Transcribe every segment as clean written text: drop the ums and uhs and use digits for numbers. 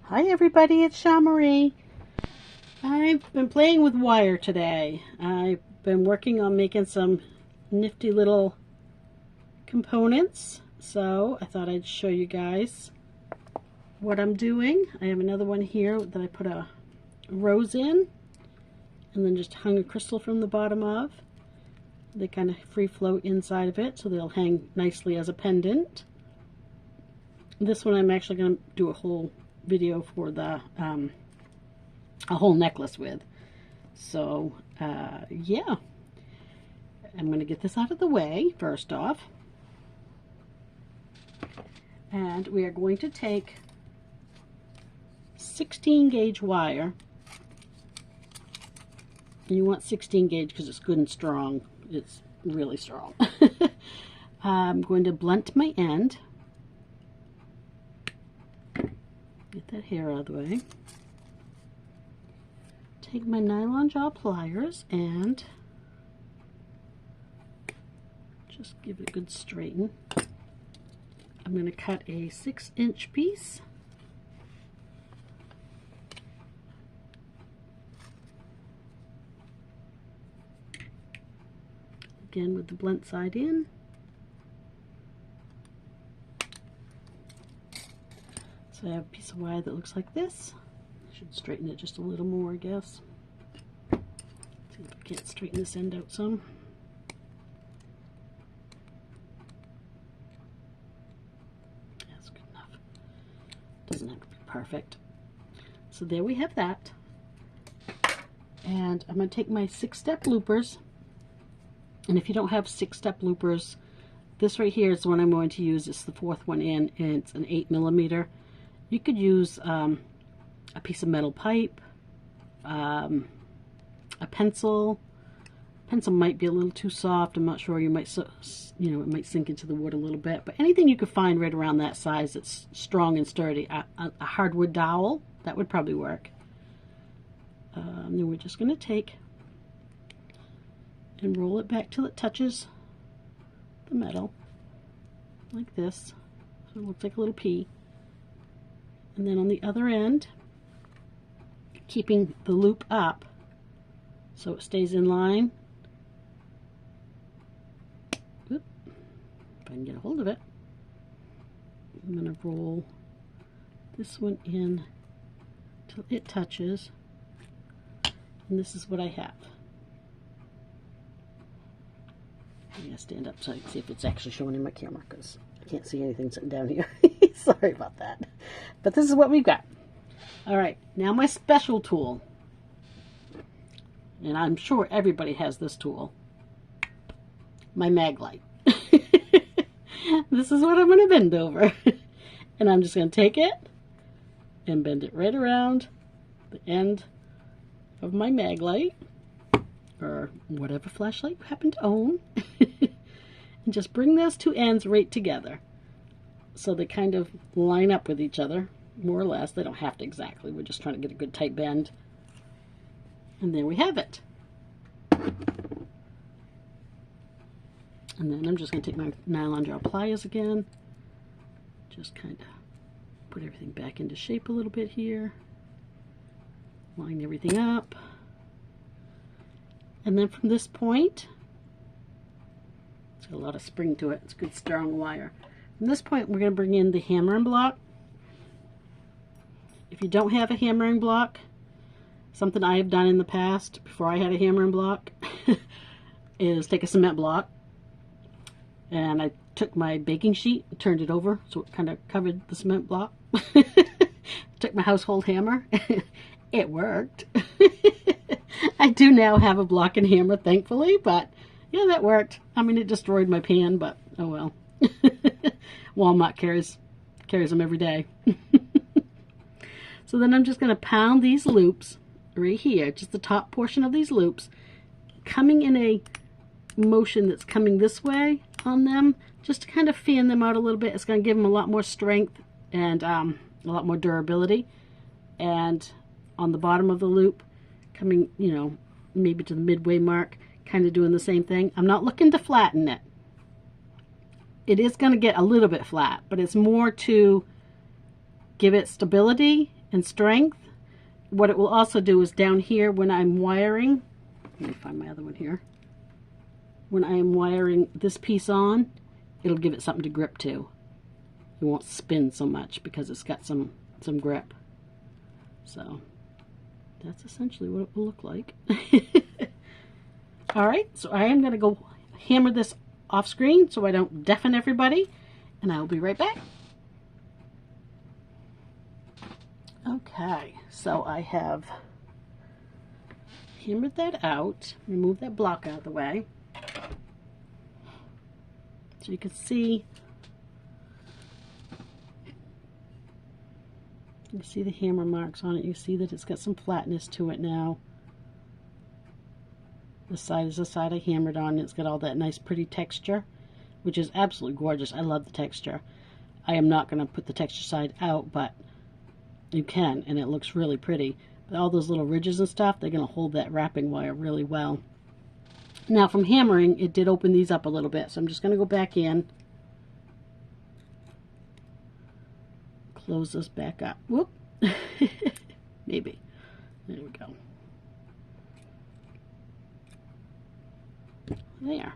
Hi everybody, it's Marie. I've been playing with wire today. I've been working on making some nifty little components, so I thought I'd show you guys what I'm doing. I have another one here that I put a rose in and then just hung a crystal from the bottom of. They kind of free float inside of it, so they'll hang nicely as a pendant. This one I'm actually going to do a whole video for the a whole necklace with. So yeah, I'm going to get this out of the way first off, and we are going to take 16 gauge wire. You want 16 gauge because it's good and strong. It's really strong. I'm going to blunt my end. Get that hair out of the way. Take my nylon jaw pliers and just give it a good straighten. I'm going to cut a 6-inch piece. Again with the blunt side in. So I have a piece of wire that looks like this. I should straighten it just a little more, I guess. See if I can't straighten this end out some. That's good enough. Doesn't have to be perfect. So there we have that. And I'm going to take my 6-step loopers. And if you don't have 6-step loopers, this right here is the one I'm going to use. It's the 4th one in, and it's an 8mm. You could use a piece of metal pipe, a pencil. Pencil might be a little too soft. I'm not sure. You might, it might sink into the wood a little bit. But anything you could find right around that size that's strong and sturdy. A hardwood dowel, that would probably work. Then we're just going to take and roll it back till it touches the metal, like this. So it looks like a little pea. And then on the other end, keeping the loop up so it stays in line. Oop, if I can get a hold of it. I'm going to roll this one in till it touches. And this is what I have. I'm going to stand up so I can see if it's actually showing in my camera, because I can't see anything sitting down here. Sorry about that. But this is what we've got. Alright, now my special tool. And I'm sure everybody has this tool. My mag light. This is what I'm going to bend over. And I'm just going to take it and bend it right around the end of my mag light, or whatever flashlight you happen to own. And just bring those two ends right together so they kind of line up with each other, more or less. They don't have to exactly. We're just trying to get a good tight bend. And there we have it. And then I'm just going to take my nylon jaw pliers again. Just kind of put everything back into shape a little bit here. Line everything up. And then from this point, it's got a lot of spring to it. It's good strong wire. From this point, we're going to bring in the hammering block. If you don't have a hammering block, something I have done in the past before I had a hammering block is take a cement block, and I took my baking sheet and turned it over so it kind of covered the cement block. Took my household hammer. It worked. I do now have a block and hammer, thankfully, but yeah, that worked. I mean, it destroyed my pan, but oh well. Walmart carries them every day. So then I'm just going to pound these loops right here, just the top portion of these loops, coming in a motion that's coming this way on them, just to kind of fan them out a little bit. It's going to give them a lot more strength and a lot more durability. And on the bottom of the loop, coming, maybe to the midway mark, kind of doing the same thing. I'm not looking to flatten it. It is going to get a little bit flat, but it's more to give it stability and strength. What it will also do is down here when I'm wiring, let me find my other one here. When I am wiring this piece on, it'll give it something to grip to. It won't spin so much because it's got some grip. So that's essentially what it will look like. Alright, so I am going to go hammer this off screen so I don't deafen everybody, and I will be right back. Okay, so I have hammered that out, remove that block out of the way. So you can see, you see the hammer marks on it. You see that it's got some flatness to it now. This side is the side I hammered on. It's got all that nice pretty texture, which is absolutely gorgeous. I love the texture. I am not going to put the texture side out, but you can, and it looks really pretty. But all those little ridges and stuff, they're going to hold that wrapping wire really well. Now from hammering, it did open these up a little bit, so I'm just going to go back in, close this back up. Whoop! Maybe. There we go. There.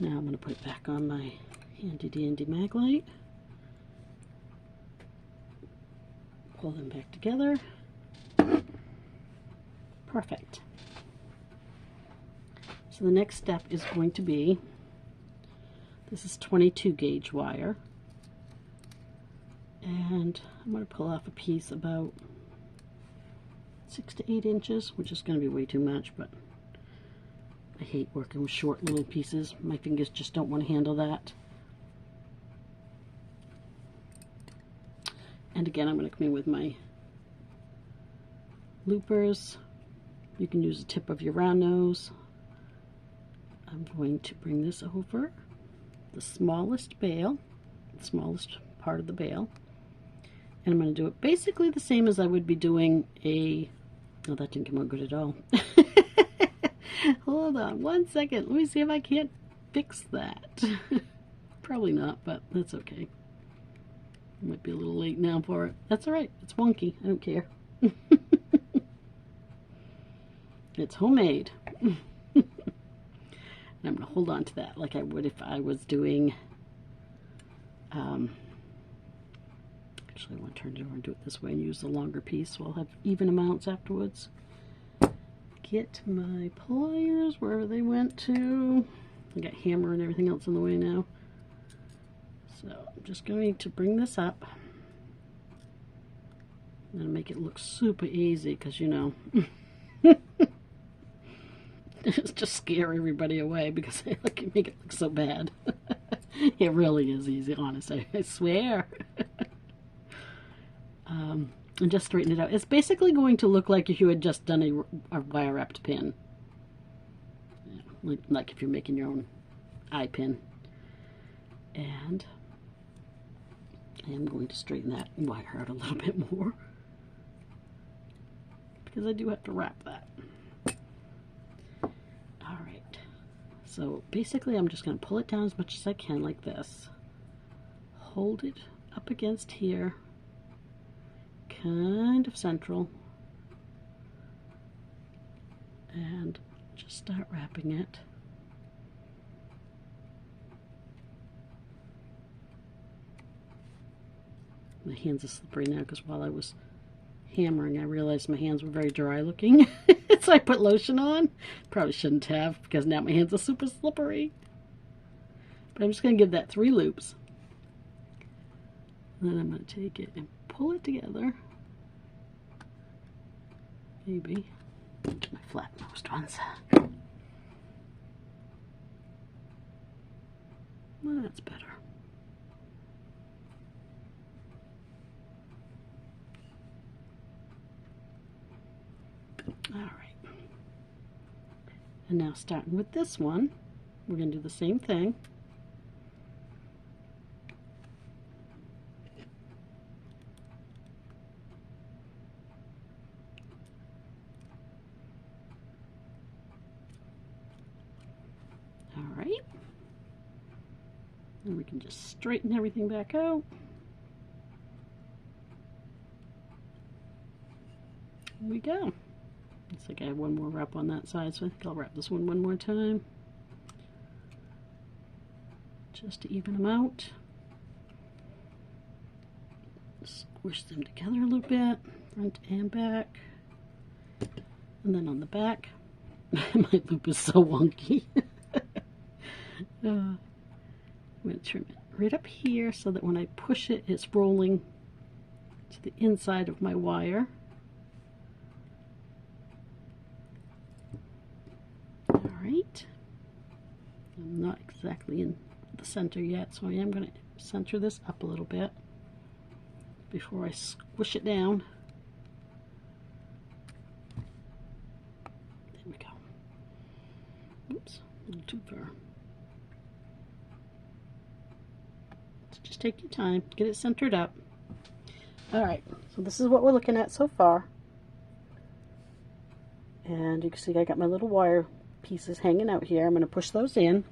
Now I'm going to put it back on my handy dandy mag light. Pull them back together. Perfect. So the next step is going to be, this is 22 gauge wire, and I'm going to pull off a piece about 6 to 8 inches, which is going to be way too much, but I hate working with short little pieces. My fingers just don't want to handle that. And again, I'm going to come in with my loopers. You can use the tip of your round nose. I'm going to bring this over the smallest bail, the smallest part of the bail, and I'm going to do it basically the same as I would be doing a, oh, that didn't come out good at all. Hold on one second, let me see if I can't fix that. Probably not, but that's okay. Might be a little late now for it. That's alright, it's wonky, I don't care. It's homemade. And I'm going to hold on to that like I would if I was doing, actually I want to turn it over and do it this way and use the longer piece so I'll have even amounts afterwards. Get my pliers wherever they went to. I got hammer and everything else in the way now. So I'm just going to bring this up and make it look super easy because, you know, just scare everybody away because I like make it look so bad. It really is easy, honestly, I swear. And just straighten it out. It's basically going to look like if you had just done a wire wrapped pin. Yeah, like if you're making your own eye pin. And I am going to straighten that wire out a little bit more because I do have to wrap that. Alright, so basically I'm just going to pull it down as much as I can like this. Hold it up against here, kind of central, and just start wrapping it. My hands are slippery now because while I was hammering I realized my hands were very dry looking. So I put lotion on. Probably shouldn't have because now my hands are super slippery. But I'm just going to give that 3 loops. And then I'm going to take it and pull it together. Maybe. To my flat-nosed ones. Well, that's better. Alright. And now starting with this one, we're going to do the same thing. Alright. And we can just straighten everything back out. we go. Looks like I have one more wrap on that side, so I think I'll wrap this one more time. Just to even them out. Squish them together a little bit, front and back. And then on the back, my loop is so wonky. I'm going to trim it right up here so that when I push it, it's rolling to the inside of my wire. Alright. I'm not exactly in the center yet, so I am going to center this up a little bit before I squish it down. There we go. Oops, a little too far. So just take your time, get it centered up. Alright, so this is what we're looking at so far. And you can see I got my little wire pieces hanging out here. I'm going to push those in.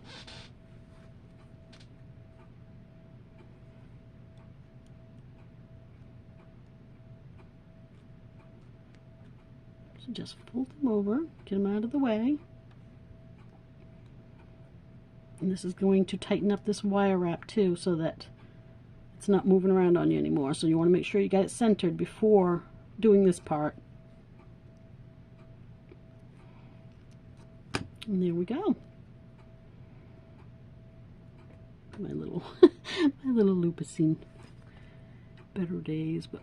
So just fold them over, get them out of the way. And this is going to tighten up this wire wrap too, so that it's not moving around on you anymore. So you want to make sure you got it centered before doing this part. And there we go. My little my little loop has seen better days, but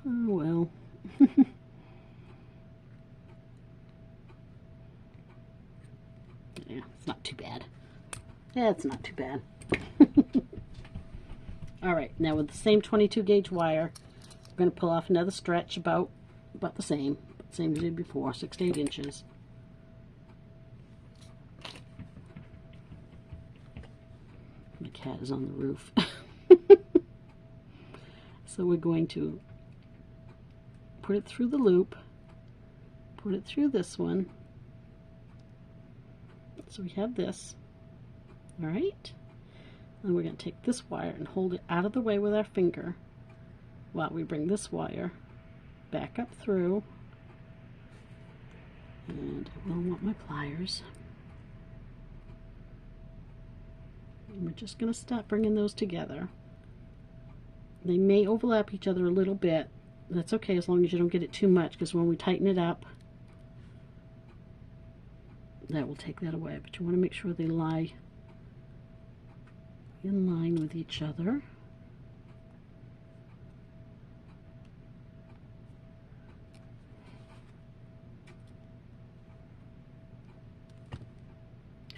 oh well. Yeah, it's not too bad. Yeah, it's not too bad. Alright, now with the same 22 gauge wire, I'm going to pull off another stretch about the same as we did before, 6 to 8 inches. My cat is on the roof. So we're going to put it through the loop, put it through this one. So we have this. Alright. And we're going to take this wire and hold it out of the way with our finger while we bring this wire back up through. And I will want my pliers. And we're just going to start bringing those together. They may overlap each other a little bit. That's okay as long as you don't get it too much, because when we tighten it up, that will take that away. But you want to make sure they lie in line with each other.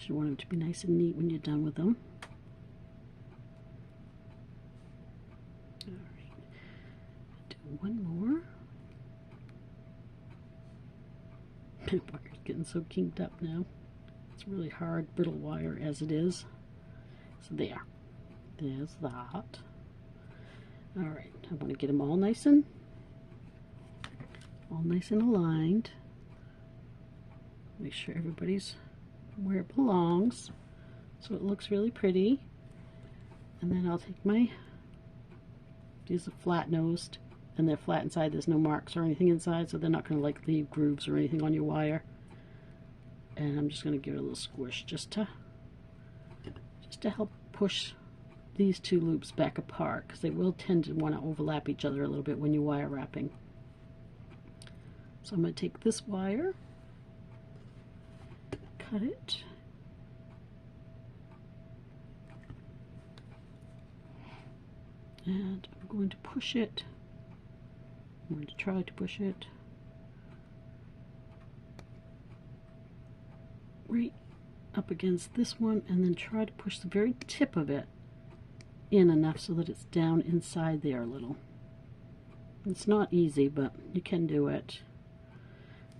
You want them to be nice and neat when you're done with them. Alright, do one more. My wire's getting so kinked up now. It's really hard, brittle wire as it is. So there's that. Alright, I want to get them all nice and aligned. Make sure everybody's where it belongs, so it looks really pretty. And then I'll take these are flat nosed, and they're flat inside. There's no marks or anything inside, so they're not going to like leave grooves or anything on your wire. And I'm just going to give it a little squish just to help push these two loops back apart, because they will tend to want to overlap each other a little bit when you're wire wrapping. So I'm going to take this wire, cut it, and I'm going to push it. I'm going to try to push it right up against this one, and then try to push the very tip of it in enough so that it's down inside there a little. It's not easy, but you can do it.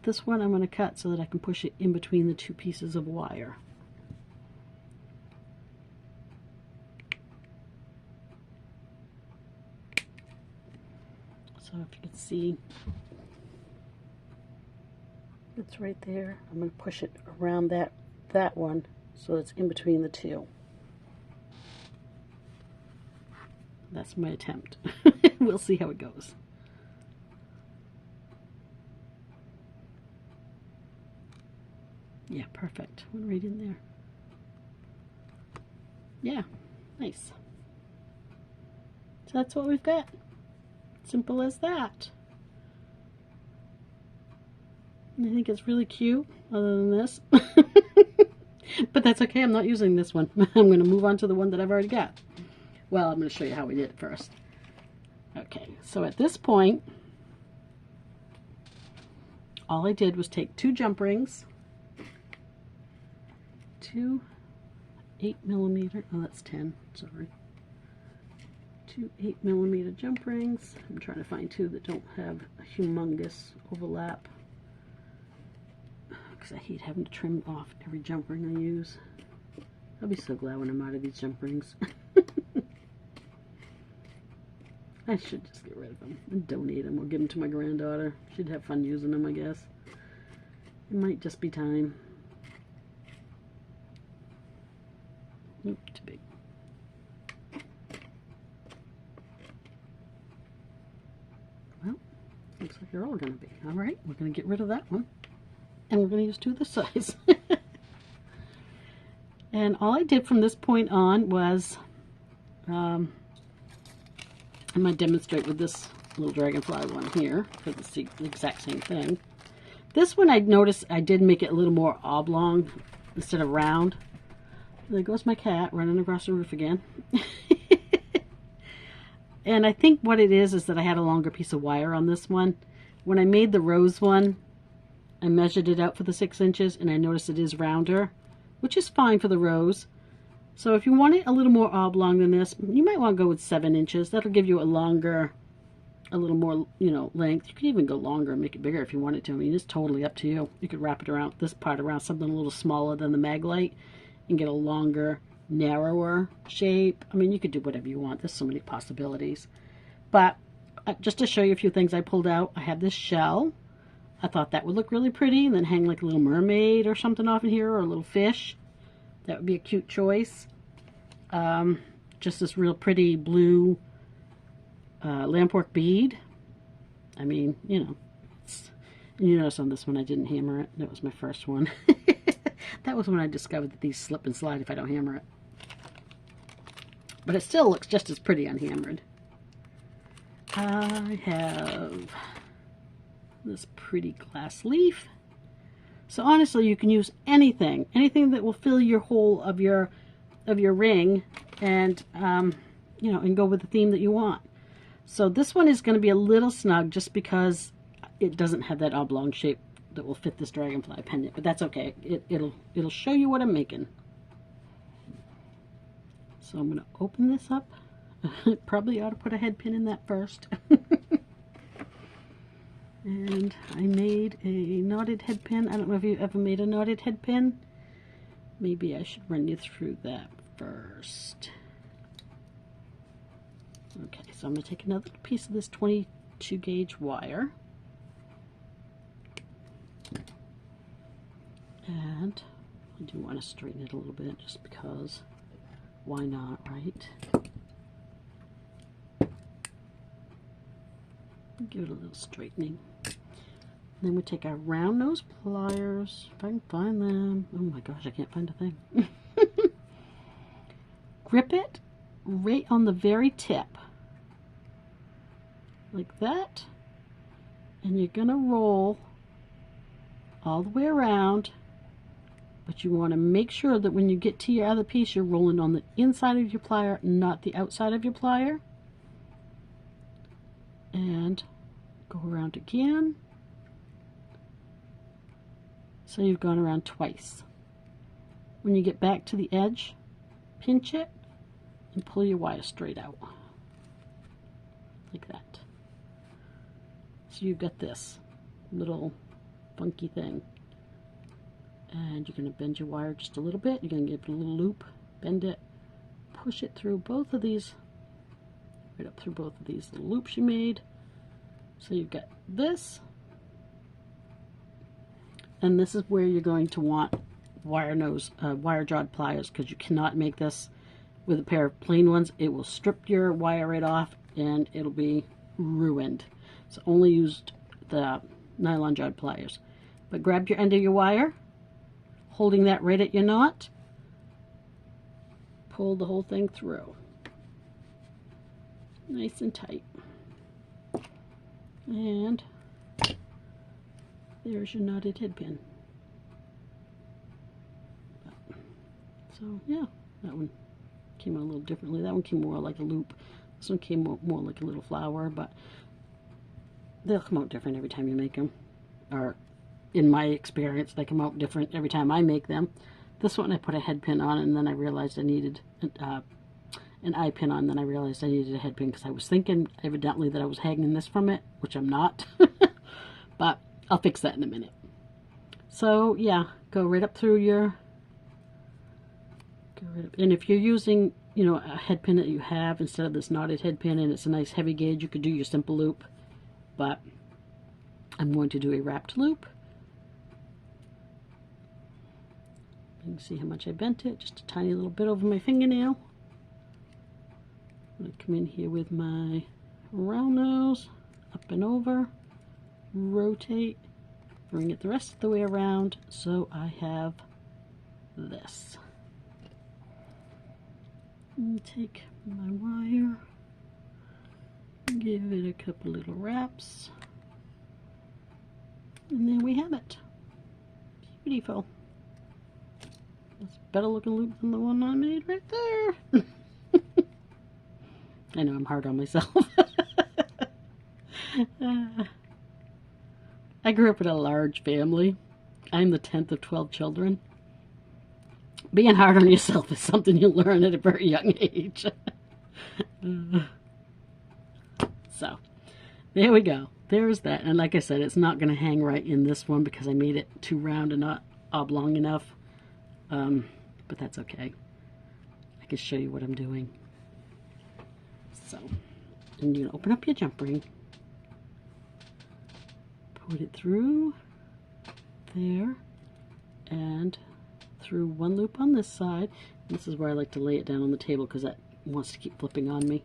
This one I'm going to cut so that I can push it in between the two pieces of wire. So if you can see, it's right there. I'm going to push it around that one so it's in between the two. That's my attempt. We'll see how it goes. Yeah, perfect. Went right in there. Yeah, nice. So that's what we've got. Simple as that. And I think it's really cute, other than this. But that's okay, I'm not using this one. I'm going to move on to the one that I've already got. Well, I'm going to show you how we did it first. Okay, so at this point, all I did was take 2 jump rings, 2 8mm, oh that's 10, sorry. 2 8mm jump rings. I'm trying to find 2 that don't have a humongous overlap, because I hate having to trim off every jump ring I use. I'll be so glad when I'm out of these jump rings. I should just get rid of them and donate them or give them to my granddaughter. She'd have fun using them, I guess. It might just be time. Nope, too big. Well, looks like they're all going to be. Alright, we're going to get rid of that one. And we're going to use 2 this size. And all I did from this point on was, I'm going to demonstrate with this little Dragonfly one here, because it's the exact same thing. This one I noticed I did make it a little more oblong instead of round. There goes my cat running across the roof again. And I think what it is that I had a longer piece of wire on this one. When I made the rose one, I measured it out for the 6 inches, and I noticed it is rounder, which is fine for the rose. So if you want it a little more oblong than this, you might want to go with 7 inches. That'll give you a longer, a little more, length. You could even go longer and make it bigger if you wanted to. I mean, it's totally up to you. You could wrap it around, this part around something a little smaller than the Maglite and get a longer, narrower shape. I mean, you could do whatever you want. There's so many possibilities. But just to show you a few things I pulled out, I have this shell. I thought that would look really pretty, and then hang like a little mermaid or something off in here, or a little fish. That would be a cute choice. Just this real pretty blue lampwork bead. I mean, you notice on this one I didn't hammer it. That was my first one. That was when I discovered that these slip and slide if I don't hammer it. But it still looks just as pretty unhammered. I have this pretty glass leaf. So honestly, you can use anything that will fill your hole of your ring, and and go with the theme that you want. So this one is going to be a little snug just because it doesn't have that oblong shape that will fit this Dragonfly pendant, but that's okay. It'll show you what I'm making. So I'm going to open this up. Probably ought to put a head pin in that first. And I made a knotted head pin. I don't know if you've ever made a knotted head pin. Maybe I should run you through that first. Okay, so I'm going to take another piece of this 22 gauge wire. And I do want to straighten it a little bit just because, why not, right? Give it a little straightening. Then we take our round nose pliers, if I can find them. Oh my gosh, I can't find a thing. Grip it right on the very tip, like that, and you're gonna roll all the way around, but you want to make sure that when you get to your other piece, you're rolling on the inside of your plier, not the outside of your plier. And go around again. So you've gone around twice. When you get back to the edge, pinch it and pull your wire straight out. Like that. So you've got this little funky thing. And you're going to bend your wire just a little bit. You're going to give it a little loop, bend it, push it through both of these, right up through both of these little loops you made. So you've got this, and this is where you're going to want wire jawed pliers, because you cannot make this with a pair of plain ones. It will strip your wire right off and it'll be ruined. So only used the nylon jawed pliers. But grab your end of your wire, holding that right at your knot, pull the whole thing through. Nice and tight. And there's your knotted head pin. So yeah, that one came out a little differently. That one came more like a loop. This one came more like a little flower, but they'll come out different every time you make them. Or in my experience, they come out different every time I make them. This one I put a head pin on, and then I realized I needed an eye pin on. Then I realized I needed a head pin because I was thinking evidently that I was hanging this from it, which I'm not. But I'll fix that in a minute. So yeah, go right up through your, and if you're using, you know, a head pin that you have instead of this knotted head pin and it's a nice heavy gauge, you could do your simple loop. But I'm going to do a wrapped loop. You can see how much I bent it, just a tiny little bit over my fingernail. I'm going to come in here with my round nose, up and over, rotate, bring it the rest of the way around, so I have this. And take my wire, give it a couple little wraps, and there we have it. Beautiful. That's a better looking loop than the one I made right there. I know I'm hard on myself. I grew up in a large family. I'm the 10th of 12 children. Being hard on yourself is something you learn at a very young age. So, there we go. There's that. And like I said, it's not going to hang right in this one because I made it too round and not oblong enough. But that's okay. I can show you what I'm doing. So, and you open up your jump ring. Put it through there and through one loop on this side. This is where I like to lay it down on the table because that wants to keep flipping on me.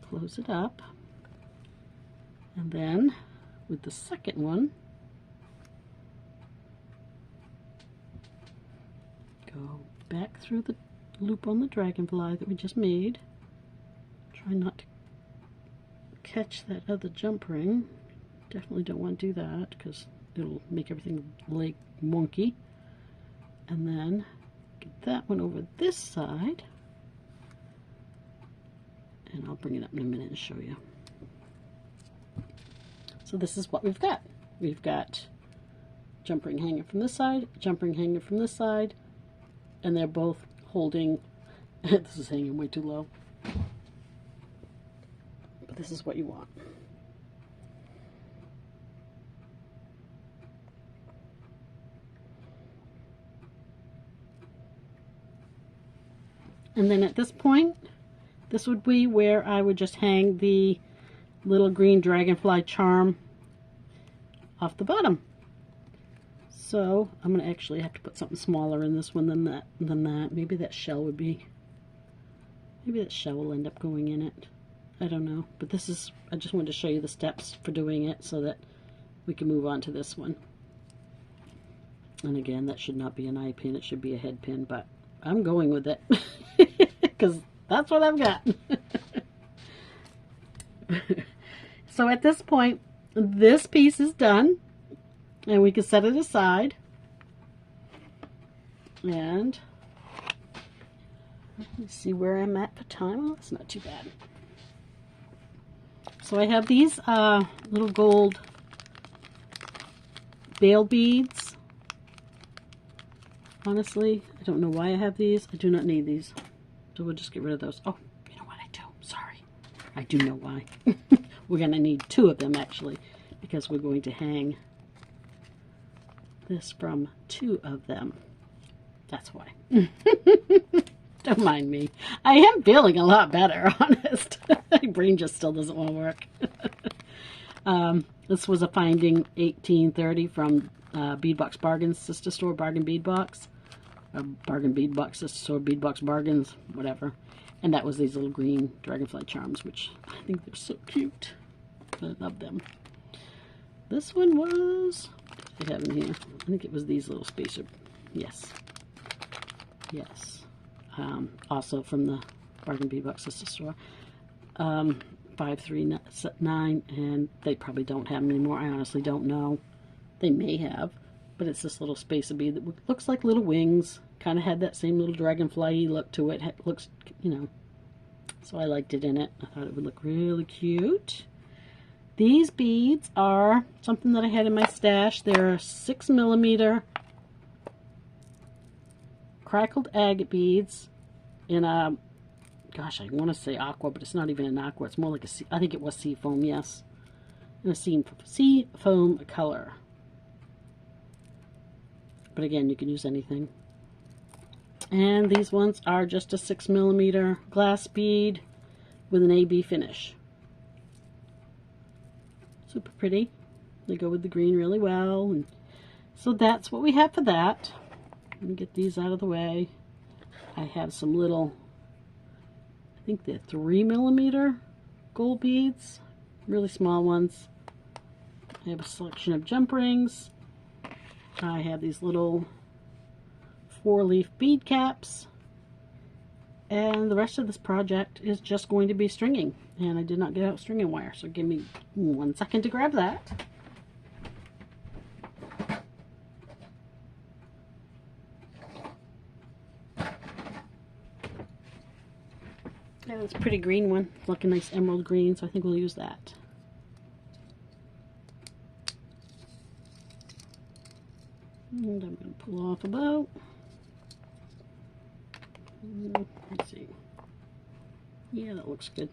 Close it up, and then with the second one, go back through the loop on the dragonfly that we just made. Try not to catch that other jump ring. Definitely don't want to do that because it'll make everything like wonky. And then get that one over this side, and I'll bring it up in a minute and show you. So this is what we've got. We've got jump ring hanging from this side, jump ring hanging from this side, and they're both holding. This is hanging way too low, but this is what you want. And then at this point, this would be where I would just hang the little green dragonfly charm off the bottom. So I'm going to actually have to put something smaller in this one than that. Maybe that shell would be, maybe that shell will end up going in it. I don't know. But this is, I just wanted to show you the steps for doing it so that we can move on to this one. And again, that should not be an eye pin, it should be a head pin, but I'm going with it because that's what I've got. So at this point, this piece is done, and we can set it aside. And let me see where I'm at for time. Oh, that's not too bad. So I have these little gold bail beads. Honestly, I don't know why I have these. I do not need these. So we'll just get rid of those. Oh, you know what I do? Sorry. I do know why. We're going to need 2 of them, actually, because we're going to hang this from 2 of them. That's why. Don't mind me. I am feeling a lot better, honest. My brain just still doesn't want to work. This was a finding 1830 from Beadbox Bargains, Sister Store Bargain Bead Box. Bargain Bead Box, Sister Store Bead Box Bargains, whatever. And that was these little green dragonfly charms, which I think they're so cute. I love them. This one was, what do I have in here? I think it was these little spacer. Yes. Yes. Also from the Bargain Bee Buck Sister Store. 539, and they probably don't have them anymore. I honestly don't know. They may have, but it's this little spacer bead that looks like little wings. Kind of had that same little dragonfly look to it. It looks, you know, so I liked it in it. I thought it would look really cute. These beads are something that I had in my stash. They're 6mm crackled agate beads in a, gosh, I want to say aqua, but it's not even an aqua. It's more like a sea, I think it was sea foam, yes. In a sea foam color. But again, you can use anything. And these ones are just a 6mm glass bead with an AB finish. Super pretty. They go with the green really well. And so that's what we have for that. Let me get these out of the way. I have some little, I think they're 3mm gold beads, really small ones. I have a selection of jump rings. I have these little 4-leaf bead caps, and the rest of this project is just going to be stringing, and I did not get out stringing wire, so give me 1 second to grab that. Yeah, that's a pretty green one. It's like a nice emerald green, so I think we'll use that. And I'm going to pull off about, let's see, yeah, that looks good.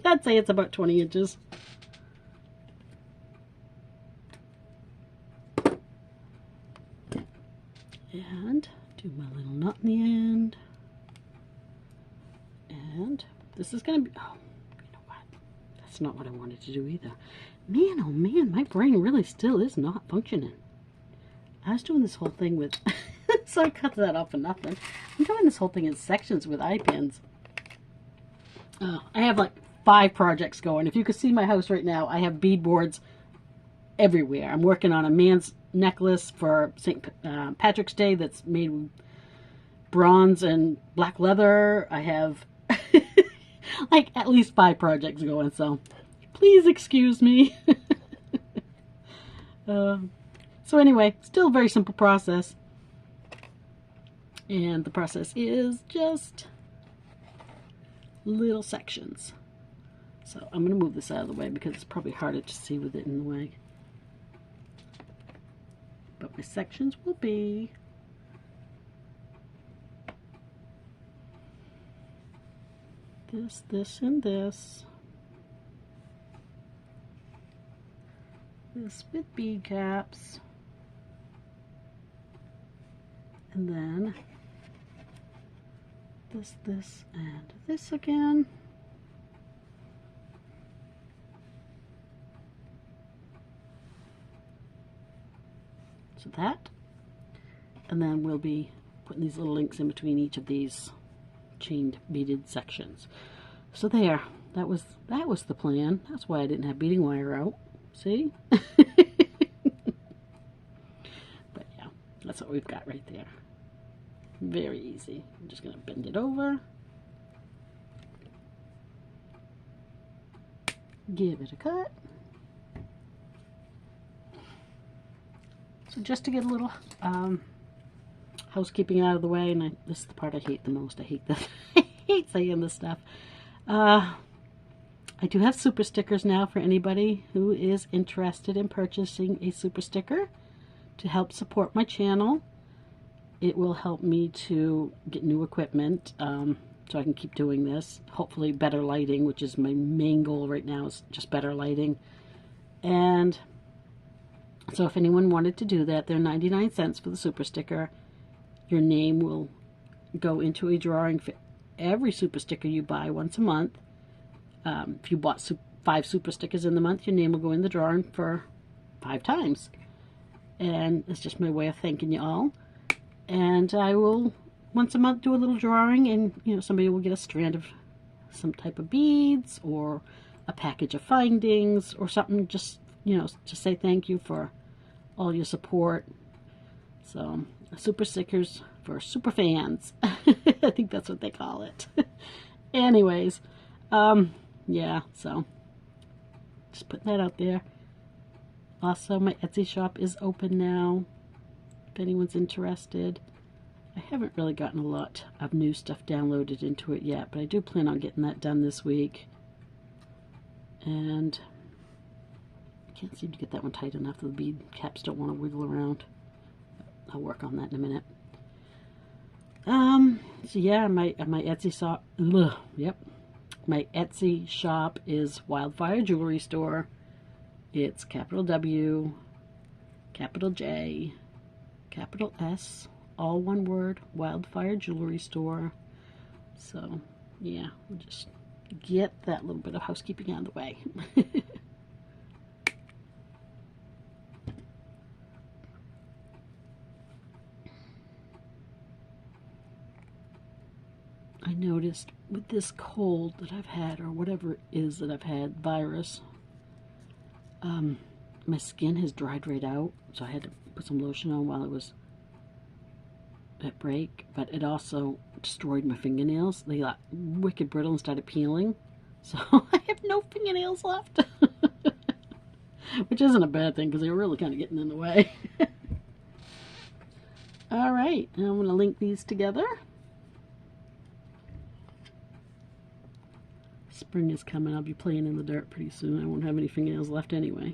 I'd say it's about 20 inches. And do my little knot in the end. And this is going to be, oh, you know what, that's not what I wanted to do either. Man, oh man, my brain really still is not functioning. I was doing this whole thing with, so I cut that off for nothing. I'm doing this whole thing in sections with eye pins. I have like 5 projects going. If you could see my house right now, I have bead boards everywhere. I'm working on a man's necklace for St. Patrick's Day that's made with bronze and black leather. I have like at least 5 projects going, so please excuse me. So anyway, still a very simple process. And the process is just little sections. So I'm going to move this out of the way because it's probably harder to see with it in the way. But my sections will be this, this, and this. This with bead caps. And then this, this, and this again. So that. And then we'll be putting these little links in between each of these chained beaded sections. So there, that was the plan. That's why I didn't have beading wire out. See? But yeah, that's what we've got right there. Very easy. I'm just going to bend it over. Give it a cut. So just to get a little housekeeping out of the way, and this is the part I hate the most. I hate this. I hate saying this stuff. I do have super stickers now for anybody who is interested in purchasing a super sticker to help support my channel. It will help me to get new equipment so I can keep doing this. Hopefully better lighting, which is my main goal right now, is just better lighting. And so if anyone wanted to do that, they're 99 cents for the super sticker. Your name will go into a drawing for every super sticker you buy once a month. If you bought 5 super stickers in the month, your name will go in the drawing for 5 times. And it's just my way of thanking you all. And I will once a month do a little drawing, and you know, somebody will get a strand of some type of beads or a package of findings or something just you know, to say thank you for all your support. So, super stickers for super fans. I think that's what they call it. Anyways, yeah, so just putting that out there. Also, my Etsy shop is open now, if anyone's interested. I haven't really gotten a lot of new stuff downloaded into it yet, but I do plan on getting that done this week. And I can't seem to get that one tight enough. The bead caps don't want to wiggle around. I'll work on that in a minute. So yeah, my Etsy shop, yep, my Etsy shop is Wildfire Jewelry Store. It's capital W, capital J, capital S, all one word, Wildfire Jewelry Store. So yeah, we'll just get that little bit of housekeeping out of the way. I noticed with this cold that I've had, or whatever it is that I've had, virus, my skin has dried right out, so I had to put some lotion on while it was at break, but it also destroyed my fingernails. They got wicked brittle and started peeling, so I have no fingernails left. Which isn't a bad thing, because they were really kind of getting in the way. Alright, I'm going to link these together. Spring is coming. I'll be playing in the dirt pretty soon. I won't have any fingernails left anyway.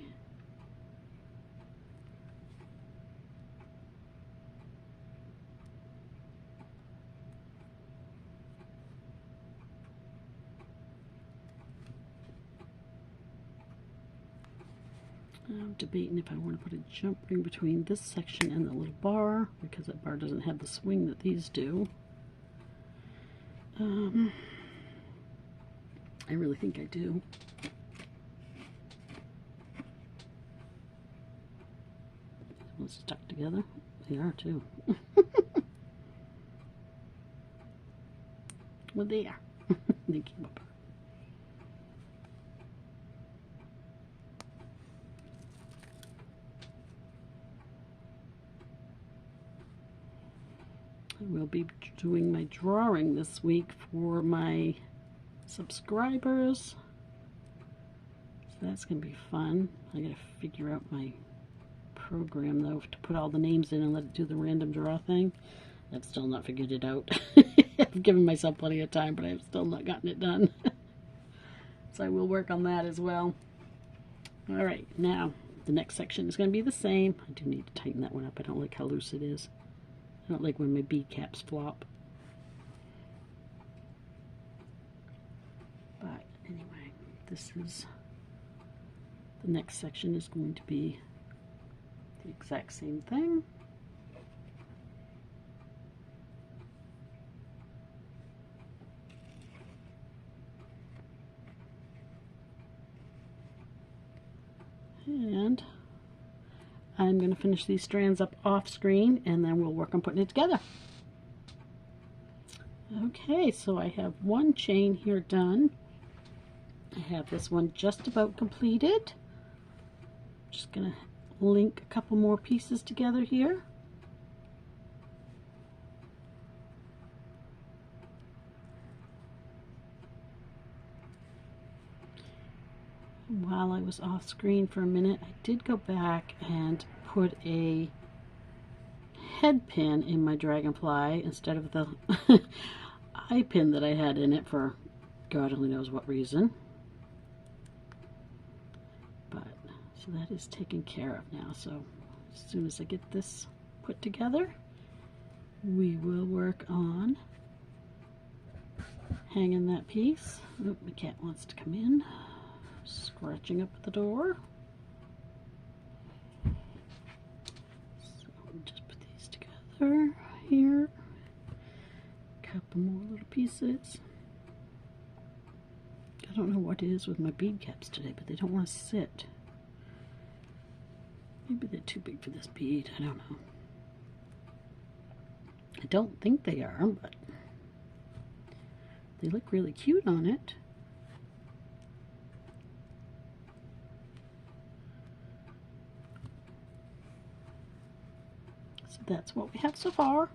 I'm debating if I want to put a jump ring between this section and the little bar, because that bar doesn't have the swing that these do. I really think I do. One's stuck together. They are too. Well, they are. They came apart. I will be doing my drawing this week for my subscribers, so that's gonna be fun. I gotta figure out my program though to put all the names in and let it do the random draw thing. I've still not figured it out. I've given myself plenty of time, but I've still not gotten it done. So I will work on that as well. Alright, now the next section is going to be the same. I do need to tighten that one up. I don't like how loose it is. I don't like when my bead caps flop. But anyway, this is the next section is going to be the exact same thing. And I'm going to finish these strands up off screen, and then we'll work on putting it together. Okay, so I have one chain here done. I have this one just about completed. Just going to link a couple more pieces together here. While I was off screen for a minute, I did go back and put a head pin in my Dragonfly instead of the eye pin that I had in it for God only knows what reason. But so that is taken care of now. So as soon as I get this put together, we will work on hanging that piece. Oh, my cat wants to come in. Scratching up at the door. So just put these together here. Couple more little pieces. I don't know what it is with my bead caps today, but they don't want to sit. Maybe they're too big for this bead. I don't know. I don't think they are, but they look really cute on it. that's what we have so far.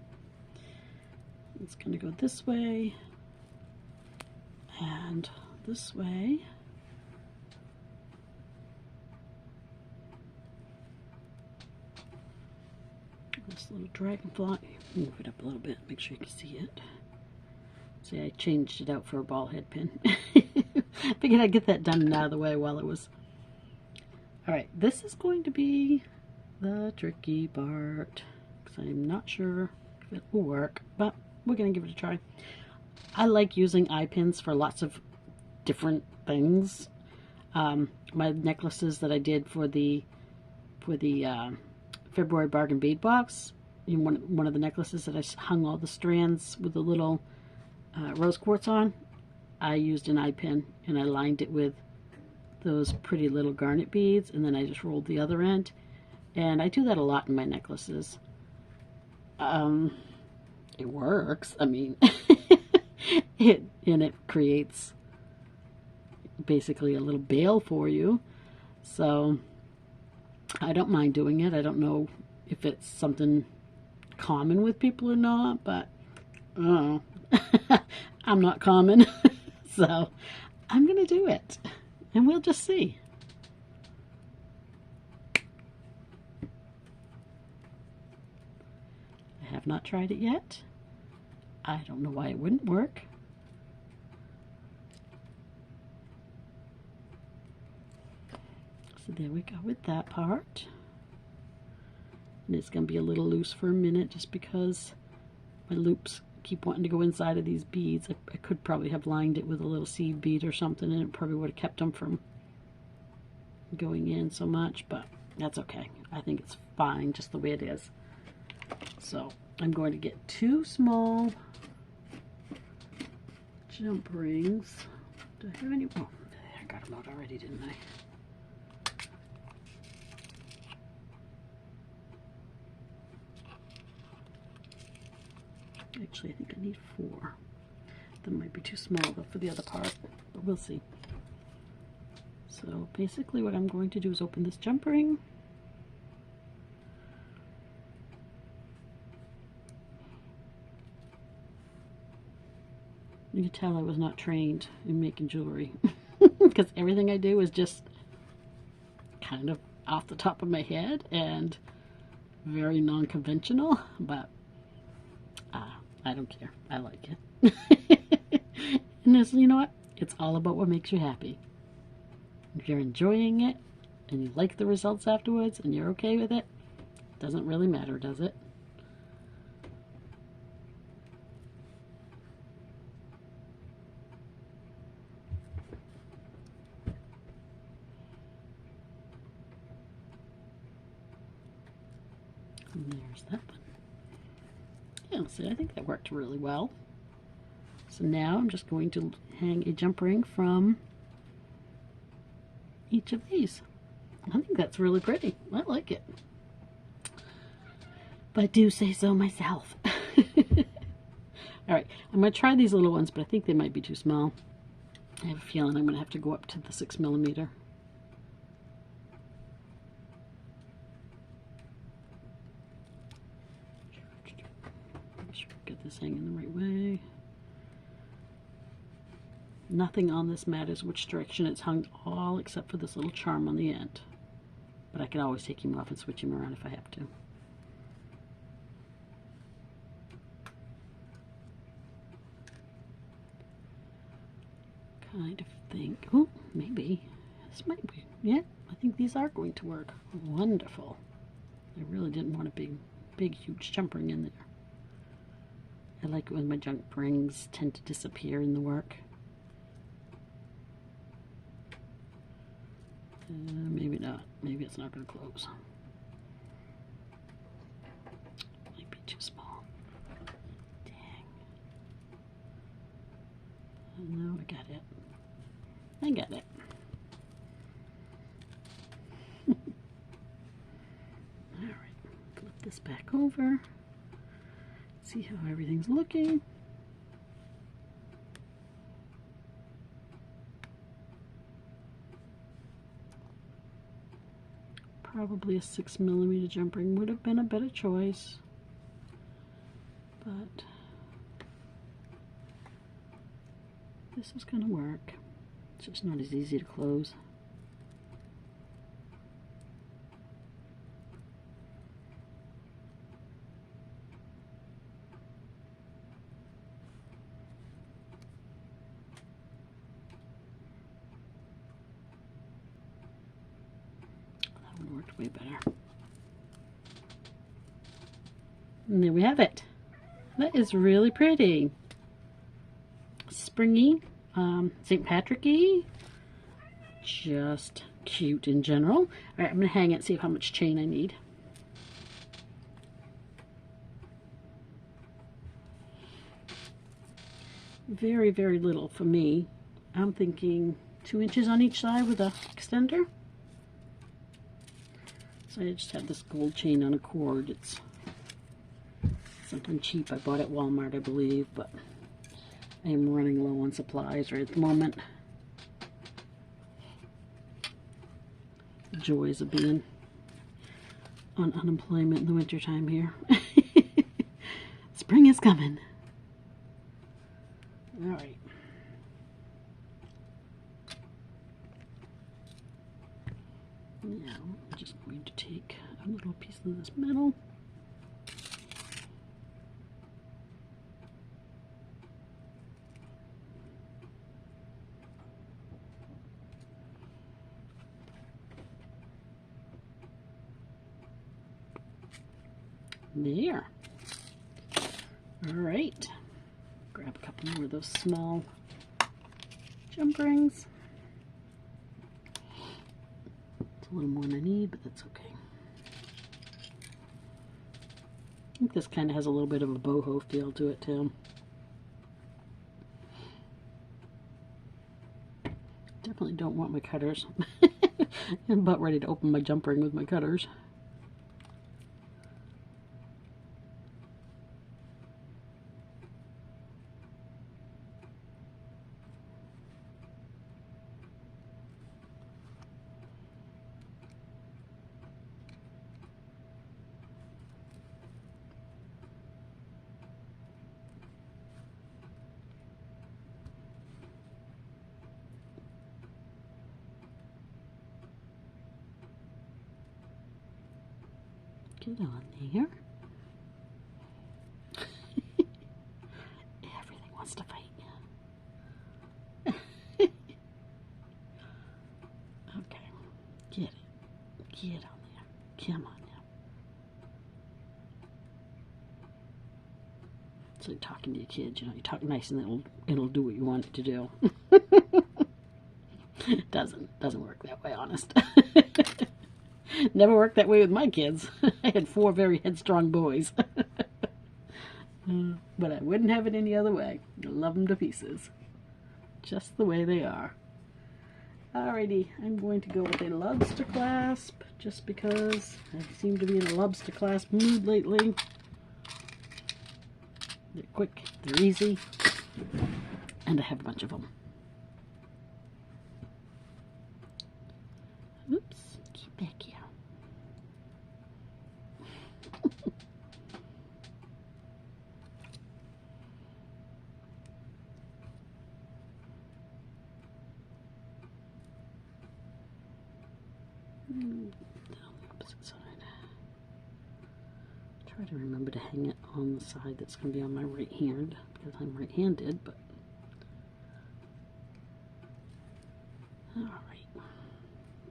It's going to go this way and this way. This little dragonfly, move it up a little bit, make sure you can see it. See, I changed it out for a ball head pin. Figured I'd get that done and out of the way while it was. Alright, this is going to be the tricky part, because I'm not sure if it will work, but we're going to give it a try. I like using eye pins for lots of different things. My necklaces that I did for the February bargain bead box, one of the necklaces that I hung all the strands with the little rose quartz on, I used an eye pin and I lined it with those pretty little garnet beads, and then I just rolled the other end. And I do that a lot in my necklaces. It works. I mean, it creates basically a little bail for you. So I don't mind doing it. I don't know if it's something common with people or not, but I'm not common. So I'm going to do it, and we'll just see. I have not tried it yet. I don't know why it wouldn't work. So there we go with that part. And it's going to be a little loose for a minute just because my loops keep wanting to go inside of these beads. I could probably have lined it with a little seed bead or something, and it probably would have kept them from going in so much, but that's okay. I think it's fine just the way it is. So I'm going to get 2 small jump rings. Do I have any? Oh, I got them out already, didn't I? Actually, I think I need 4. That might be too small though for the other part, but we'll see. So basically what I'm going to do is open this jump ring. You can tell I was not trained in making jewelry because everything I do is just kind of off the top of my head and very non-conventional, but I don't care. I like it. And this, you know what? It's all about what makes you happy. If you're enjoying it and you like the results afterwards and you're okay with it, doesn't really matter, does it? And there's that one. Yeah, see, I think that worked really well. So now I'm just going to hang a jump ring from each of these. I think that's really pretty. I like it. But I do say so myself. Alright, I'm going to try these little ones, but I think they might be too small. I have a feeling I'm going to have to go up to the 6mm. Make sure I get this hanging the right way. Nothing on this matters which direction it's hung, all except for this little charm on the end. But I can always take him off and switch him around if I have to. Kind of think, oh, maybe this might be, yeah, I think these are going to work. Wonderful. I really didn't want a big huge jump ring in there. I like it when my jump rings tend to disappear in the work. Maybe not. Maybe it's not going to close. Might be too small. Dang. No, I got it. I got it. Alright, flip this back over. See how everything's looking. Probably a 6mm jump ring would have been a better choice. but this is going to work. It's just not as easy to close. That one worked way better. And there we have it. That is really pretty. Springy, St. Patrick-y. Just cute in general. All right, I'm going to hang it and see how much chain I need. Very, very little for me. I'm thinking 2 inches on each side with an extender. So I just have this gold chain on a cord. It's something cheap I bought at Walmart, I believe, but I am running low on supplies right at the moment. The joys of being on unemployment in the wintertime here. Spring is coming. All right. Now I'm just going to take a little piece of this metal. There. All right. Grab a couple more of those small jump rings. It's a little more than I need, but that's okay. I think this kind of has a little bit of a boho feel to it too. Definitely don't want my cutters. I'm about ready to open my jump ring with my cutters. Get on there. Everything wants to fight. Okay, get it. Get on there. Come on now. It's like talking to your kids, you know, you talk nice and it'll do what you want it to do. Doesn't work that way, honest. Never worked that way with my kids. I had 4 very headstrong boys. But I wouldn't have it any other way. I love them to pieces. Just the way they are. Alrighty, I'm going to go with a lobster clasp, just because I seem to be in a lobster clasp mood lately. They're quick, they're easy, and I have a bunch of them. Oops, get back here. Down the opposite side. Try to remember to hang it on the side that's going to be on my right hand, because I'm right-handed, but alright,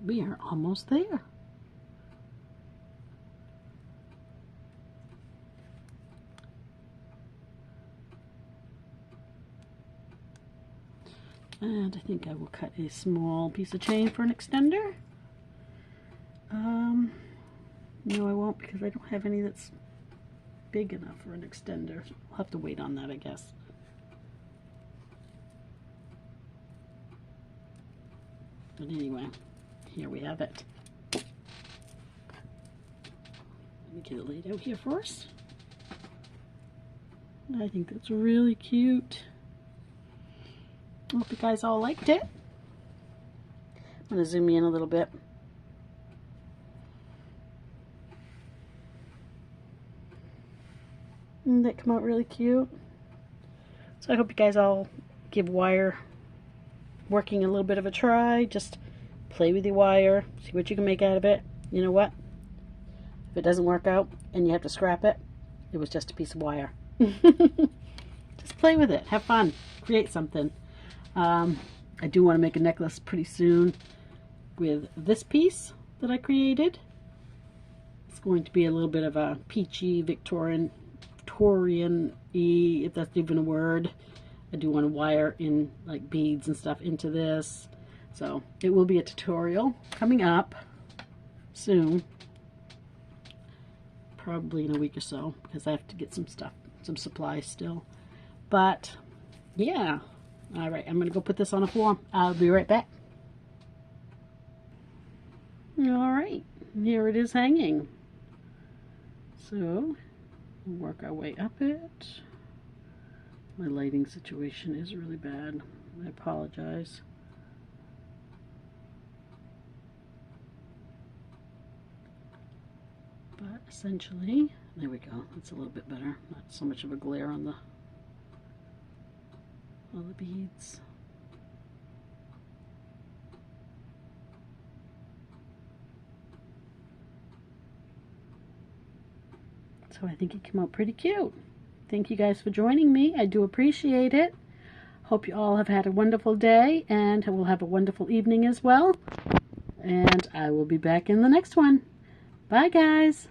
we are almost there. And I think I will cut a small piece of chain for an extender. No, I won't, because I don't have any that's big enough for an extender. I'll have to wait on that, I guess. But anyway, here we have it. Let me get it laid out here first. I think that's really cute. I hope you guys all liked it. I'm going to zoom in a little bit. And that come out really cute. So I hope you guys all give wire working a little bit of a try. Just play with your wire, see what you can make out of it. You know what? If it doesn't work out and you have to scrap it, it was just a piece of wire. Just play with it, have fun, create something. I do want to make a necklace pretty soon with this piece that I created. It's going to be a little bit of a peachy Victorian-y, if that's even a word. I do want to wire in like beads and stuff into this. So it will be a tutorial coming up soon. Probably in a week or so, because I have to get some stuff, some supplies still. But yeah. Alright, I'm going to go put this on a form. I'll be right back. Alright, here it is hanging. So, we'll work our way up it. My lighting situation is really bad. I apologize. But essentially, there we go. That's a little bit better. Not so much of a glare on the all the beads. So I think it came out pretty cute. Thank you guys for joining me. I do appreciate it. Hope you all have had a wonderful day and will have a wonderful evening as well. And I will be back in the next one. Bye guys.